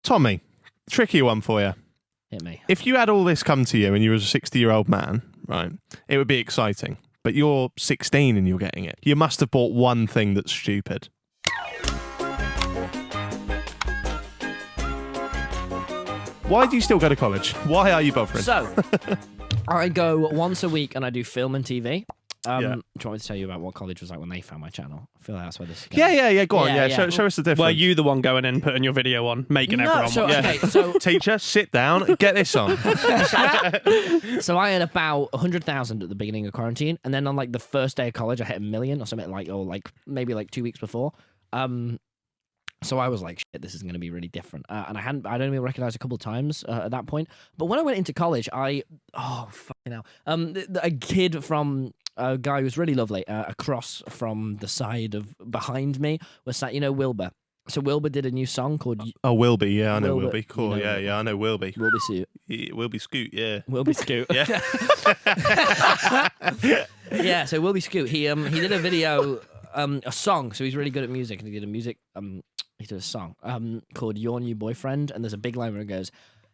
Tommy, tricky one for you. Hit me. If you had all this come to you and you were a 60-year-old man, right, it would be exciting. But you're 16 and you're getting it. You must have bought one thing that's stupid. Why do you still go to college? Why are you bothering? So, I go once a week and I do film and TV. Yeah. Do you want me to tell you about what college was like when they found my channel? I feel like that's where this is going. Yeah. Go on. Yeah, Yeah. yeah. Show us the difference. Were you the one going in, putting your video on, making everyone so, watch? okay, so Teacher, sit down and get this on. So I had about 100,000 at the beginning of quarantine, and then on like the first day of college, I hit 1 million or something or maybe like 2 weeks before. So I was like, shit, this is going to be really different. And I'd only been recognized a couple of times at that point. But when I went into college, a kid from a guy who was really lovely across from the side of behind me was sat, Wilbur. So Wilbur did a new song called... Oh, Wilby. Yeah, I know Wilbur, Wilby. Cool. you know Yeah, I know Wilby. Wilbur Suit. Wilby Scoot, yeah. Wilbur Scoot. Yeah. Yeah, so Wilby Scoot, he did a video, a song, so he's really good at music, and he did a song called Your New Boyfriend, and there's a big line where it goes,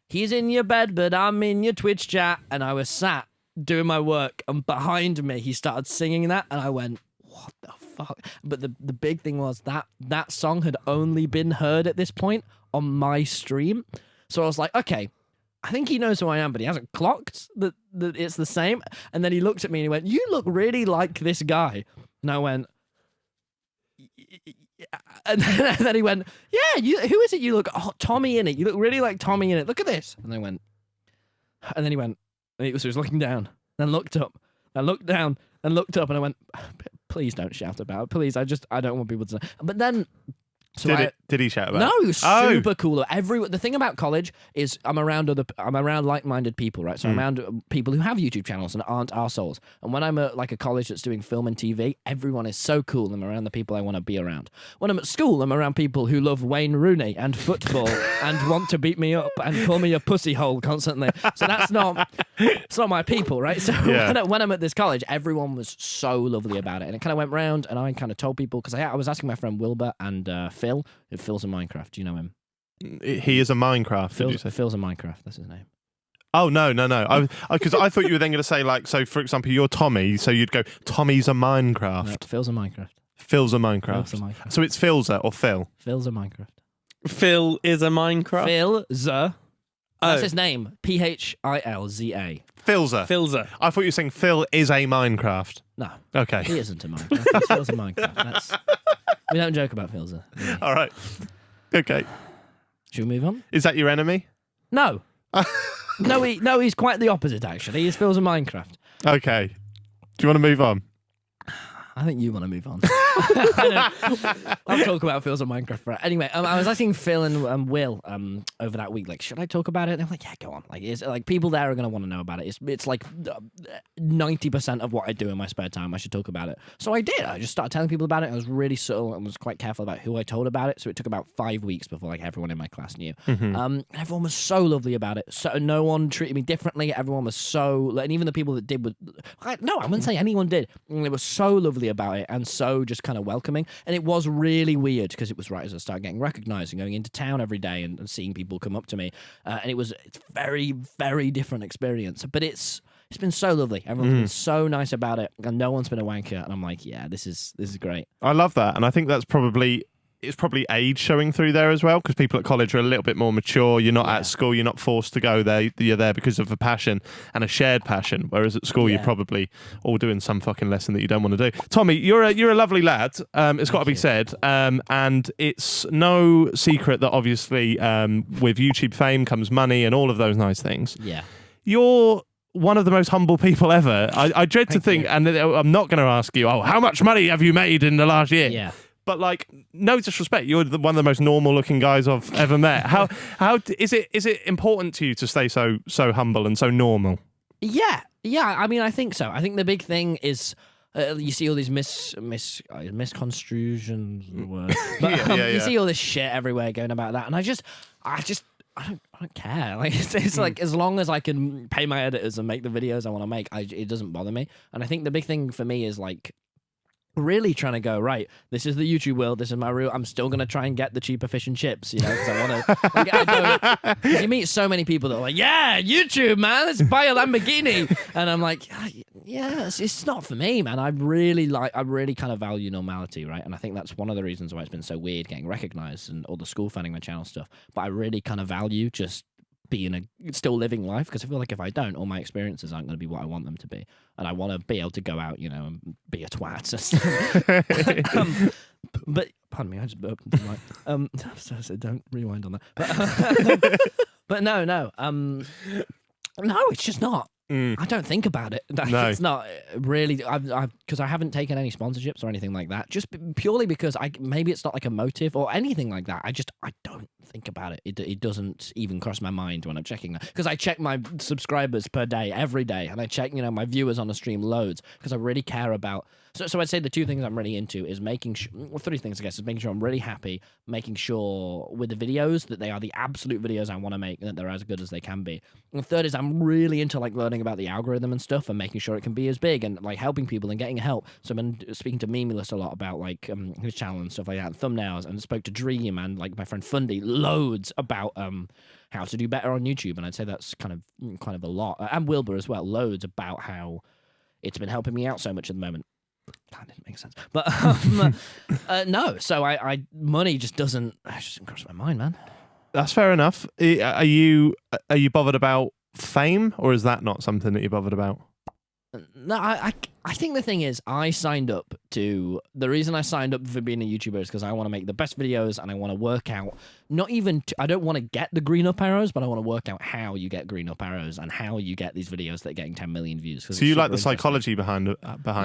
he's in your bed, but I'm in your Twitch chat, and I was sat doing my work, and behind me, he started singing that, and I went, what the fuck? But the big thing was that song had only been heard at this point on my stream, so I was like, okay, I think he knows who I am, but he hasn't clocked that it's the same. And then he looked at me and he went, you look really like this guy. And I went, and then he went, yeah, who is it you look? Oh, TommyInnit. You look really like TommyInnit. Look at this. And I went, and then he went, and he was looking down, then looked up, then looked down, then looked up, and I went, please don't shout about it. Please, I don't want people to know. But then... So did he shout about it? No, he was super cool. The thing about college is I'm around like-minded people, right? So I'm around people who have YouTube channels and aren't arseholes. And when I'm at like a college that's doing film and TV, everyone is so cool. I'm around the people I want to be around. When I'm at school, I'm around people who love Wayne Rooney and football and want to beat me up and call me a pussy hole constantly. So it's not my people, right? So when I'm at this college, everyone was so lovely about it. And it kind of went round and I kind of told people, because I was asking my friend Wilbur and Phil's a Minecraft. Do you know him? He is a Minecraft. Did you say? Phil's a Minecraft. That's his name. Oh no! Because I thought you were then going to say like, so for example, you're Tommy, so you'd go, Tommy's a Minecraft. No, Phil's a Minecraft. Phil's a Minecraft. Phil's a Minecraft. So it's Philza or Phil? Phil's a Minecraft. Phil is a Minecraft. Philza. That's his name. Philza. Philza. I thought you were saying Phil is a Minecraft. No. Okay. He isn't a Minecraft. Phil's a Minecraft. We don't joke about Philza. Really. All right. Okay. Should we move on? Is that your enemy? No. No, he's quite the opposite, actually. He's Phil's a Minecraft. Okay. Do you want to move on? I think you want to move on. I'll talk about Phil's a Minecraft for it. Anyway, I was asking Phil and Will over that week, like, should I talk about it? And they're like, yeah, go on. Like, it's like people there are going to want to know about it. It's like 90% of what I do in my spare time. I should talk about it. So I did. I just started telling people about it. I was really subtle and was quite careful about who I told about it. So it took about 5 weeks before like everyone in my class knew. Everyone was so lovely about it. So no one treated me differently. Everyone was so, and even the people that did I wouldn't say anyone did. And they were so lovely about it and so just kind of welcoming. And it was really weird because it was right as I started getting recognized and going into town every day and seeing people come up to me. And it's very, very different experience. But it's been so lovely. Everyone's been so nice about it, and no one's been a wanker. And I'm like, yeah, this is great. I love that, and I think that's probably age showing through there as well, because people at college are a little bit more mature. You're not at school. You're not forced to go there. You're there because of a passion and a shared passion. Whereas at school, you're probably all doing some fucking lesson that you don't want to do. Tommy, you're a lovely lad. It's got to be said. And it's no secret that obviously with YouTube fame comes money and all of those nice things. Yeah. You're one of the most humble people ever. I dread to think, and I'm not going to ask you, how much money have you made in the last year? Yeah. But like, no disrespect, you're one of the most normal-looking guys I've ever met. How is it important to you to stay so humble and so normal? Yeah. I mean, I think so. I think the big thing is you see all these misconstrusions. You see all this shit everywhere going about that, and I don't care. Like it's like as long as I can pay my editors and make the videos I want to make, it doesn't bother me. And I think the big thing for me is like, really trying to go, right, this is the YouTube world, this is my real, I'm still going to try and get the cheaper fish and chips, you know, because I want to, because you meet so many people that are like, yeah, YouTube, man, let's buy a Lamborghini. And I'm like, yeah, it's not for me, man. I really kind of value normality, right? And I think that's one of the reasons why it's been so weird getting recognized and all the school funding my channel stuff. But I really kind of value just still living life, because I feel like if I don't, all my experiences aren't going to be what I want them to be, and I want to be able to go out, you know, and be a twat. But pardon me, I just burped. So don't rewind on that. But no, it's just not. I don't think about it. No. It's not really, because I haven't taken any sponsorships or anything like that, just purely because maybe it's not like a motive or anything like that. I don't think about it. It doesn't even cross my mind when I'm checking that, because I check my subscribers per day, every day, and I check, you know, my viewers on the stream loads, because I really care about. So I'd say the two things I'm really into is making sure, well, three things I guess, is making sure I'm really happy, making sure with the videos that they are the absolute videos I want to make, and that they're as good as they can be. And the third is I'm really into like learning about the algorithm and stuff, and making sure it can be as big, and like helping people and getting help. So I've been speaking to Memeless a lot about like his channel and stuff like that, thumbnails, and spoke to Dream and like my friend Fundy loads about how to do better on YouTube. And I'd say that's kind of a lot, and Wilbur as well, loads about how it's been helping me out so much at the moment. That didn't make sense, but no. So I money just doesn't cross my mind, man. That's fair enough. Are you bothered about fame, or is that not something that you're bothered about? No, I think the thing is, the reason I signed up for being a YouTuber is because I want to make the best videos, and I want to work out, I don't want to get the green up arrows, but I want to work out how you get green up arrows and how you get these videos that are getting 10 million views. So you like the psychology behind it?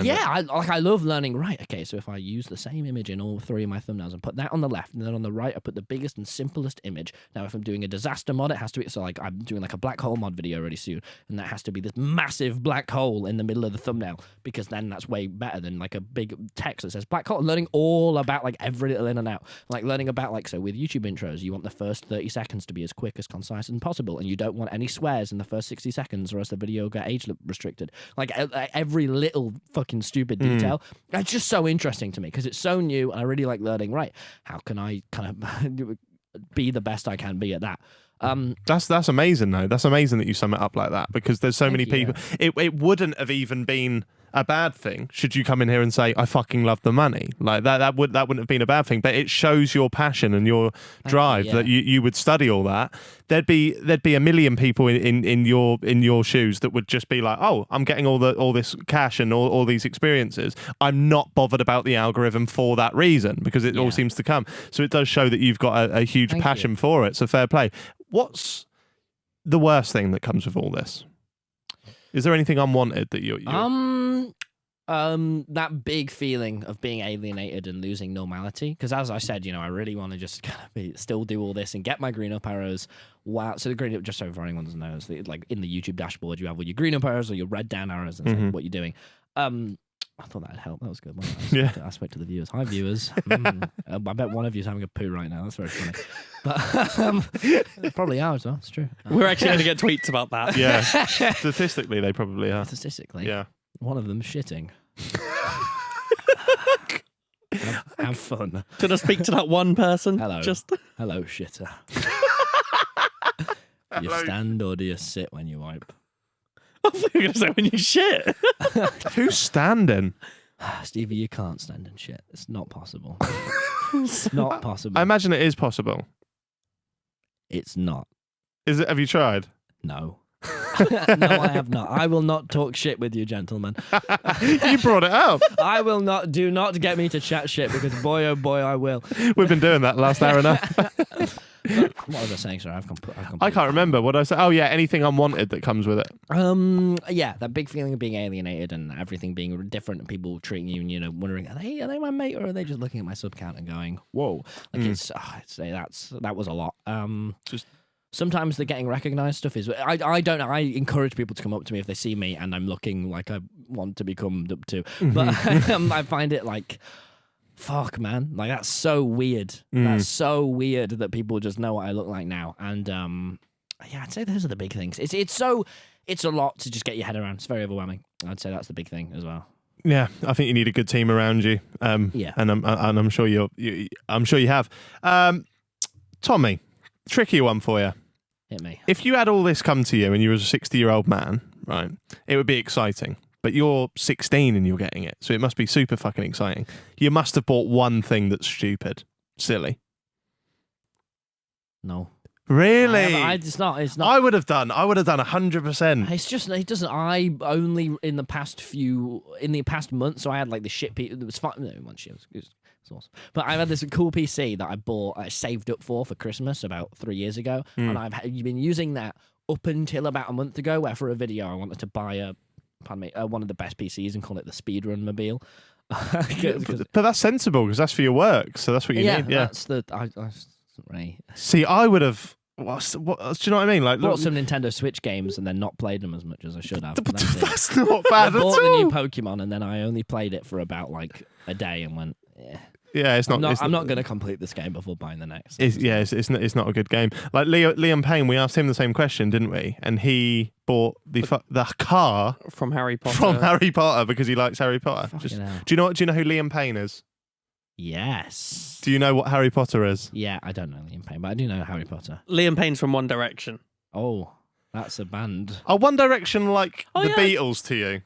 Yeah, I love learning, right, okay, so if I use the same image in all three of my thumbnails and put that on the left, and then on the right I put the biggest and simplest image. Now if I'm doing a disaster mod, it has to be, so like I'm doing like a black hole mod video really soon, and that has to be this massive black hole in the middle of the thumbnail, because then that's way better than like a big text that says black hole. Learning all about like every little in and out, like learning about like, so with YouTube intros, you want the first 30 seconds to be as quick, as concise as possible, and you don't want any swears in the first 60 seconds or else the video will get age restricted. Like every little fucking stupid detail. It's just so interesting to me because it's so new, and I really like learning, right, how can I kind of be the best I can be at that. That's amazing though. That's amazing that you sum it up like that, because there's so many people. It wouldn't have even been a bad thing should you come in here and say I fucking love the money. Like that wouldn't have been a bad thing, but it shows your passion and your drive that you would study all that. There'd be a million people in your shoes that would just be like, oh, I'm getting all this cash and all these experiences. I'm not bothered about the algorithm for that reason, because it all seems to come. So it does show that you've got a huge passion for it. So fair play. What's the worst thing that comes with all this? Is there anything unwanted that you're... that big feeling of being alienated and losing normality. Because as I said, you know, I really want to just kind of still do all this and get my green up arrows. Wow. So the green up, just so for anyone doesn't know, is like in the YouTube dashboard, you have all your green up arrows or your red down arrows, and it's like what you're doing. I thought that'd help. That was good. I spoke to the viewers. Hi, viewers. I bet one of you is having a poo right now. That's very funny. But probably are as well. It's true. We're actually going to get tweets about that. Yeah. Statistically, they probably are. Statistically. Yeah. One of them's shitting. Have fun. Did I speak to that one person? Hello. Hello, shitter. Do you stand or do you sit when you wipe? I thought you were going to say when you shit. Who's standing? Stevie, you can't stand and shit. It's not possible. It's not possible. I imagine it is possible. It's not. Is it? Have you tried? No. No, I have not. I will not talk shit with you, gentlemen. You brought it up. I will not. Do not get me to chat shit, because boy, oh boy, I will. We've been doing that last hour and a half. What was I saying? Sorry, I can't remember what I said. Oh yeah, anything unwanted that comes with it. Yeah, that big feeling of being alienated and everything being different, and people treating you, and you know, wondering, are they my mate, or are they just looking at my sub count and going, whoa, like I'd say that was a lot. Just. Sometimes the getting recognized stuff is... I don't know. I encourage people to come up to me if they see me and I'm looking like I want to be come up to. But I find it like... Fuck, man. Like, that's so weird. That's so weird that people just know what I look like now. And, yeah, I'd say those are the big things. It's a lot to just get your head around. It's very overwhelming. I'd say that's the big thing as well. Yeah, I think you need a good team around you. Yeah. and I'm sure I'm sure you have. Tommy, tricky one for you. Hit me. If you had all this come to you and you were a 60-year-old man, right, it would be exciting. But you're 16 and you're getting it, so it must be super fucking exciting. You must have bought one thing that's stupid, silly. No. Really? It's not. I would have done 100%. It's just it doesn't. I only in the past month. So I had like the shit. It was fun. No, one shit. It was awesome. But I had this cool PC that I bought. I saved up for Christmas about 3 years ago, and I've been using that up until about a month ago. Where for a video I wanted to buy one of the best PCs and call it the Speedrun Mobile. But that's sensible because that's for your work, so that's what you need. Yeah, that's the. Right. See, I would have. What, do you know what I mean? Like, bought some Nintendo Switch games and then not played them as much as I should have. That's not bad I at bought all. the new Pokemon and then I only played it for about like a day and went, yeah. Yeah, it's not. I'm not going to complete this game before buying the next. It's not a good game. Like Liam Payne, we asked him the same question, didn't we? And he bought the car from Harry Potter because he likes Harry Potter. Do you know who Liam Payne is? Yes. Do you know what Harry Potter is? Yeah, I don't know Liam Payne, but I do know Harry Potter. Liam Payne's from One Direction. Oh, that's a band. Are One Direction like the Beatles to you?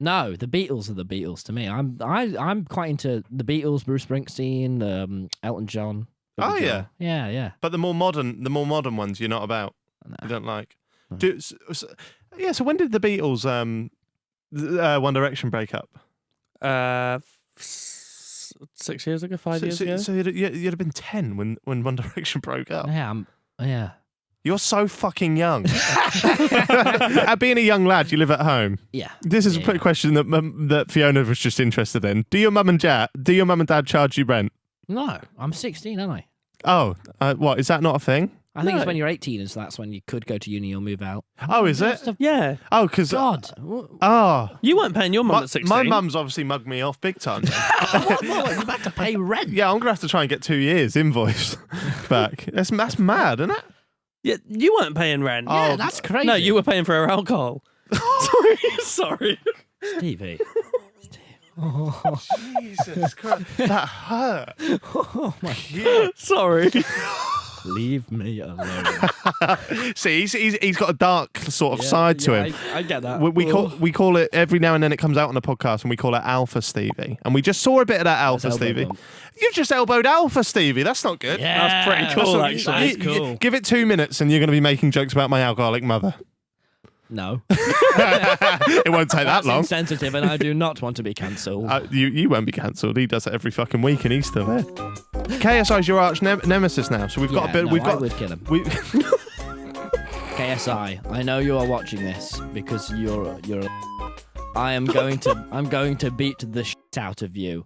No, the Beatles are the Beatles to me. I'm quite into the Beatles, Bruce Springsteen, Elton John. Oh yeah, yeah. But the more modern ones, you're not about. No. You don't like. No. So when did the Beatles, One Direction break up? 6 years ago, 5 years ago. So you'd have been 10 when One Direction broke up. Yeah. You're so fucking young. Being a young lad, you live at home. Yeah. This is a question that Fiona was just interested in. Do your mum and dad charge you rent? No, I'm 16, aren't I? Oh, what? Is that not a thing? I think it's when you're 18, and so that's when you could go to uni or move out. Oh, is it? Yeah. Oh, because God. You weren't paying your mum at 16. My mum's obviously mugged me off big time. What? You're back to pay rent? Yeah, I'm gonna have to try and get 2 years invoice back. That's mad, isn't it? Yeah, you weren't paying rent. Yeah, that's crazy. No, you were paying for her alcohol. Sorry. Stevie. Oh, Jesus Christ. That hurt. Oh my God. Sorry. Leave me alone. See, he's got a dark sort of side to him. I get that. We call it every now and then. It comes out on the podcast, and we call it Alpha Stevie. And we just saw a bit of that Alpha Stevie. You just elbowed Alpha Stevie. That's not good. Yeah, that's pretty cool. Actually, that's cool. Give it 2 minutes, and you're going to be making jokes about my alcoholic mother. No. It won't take that long. Insensitive, and I do not want to be cancelled. You won't be cancelled. He does it every fucking week, and he's still there. KSI is your arch nemesis now, so we've got a bit. I would kill him. KSI, I know you are watching this because you're. I'm going to beat the shit out of you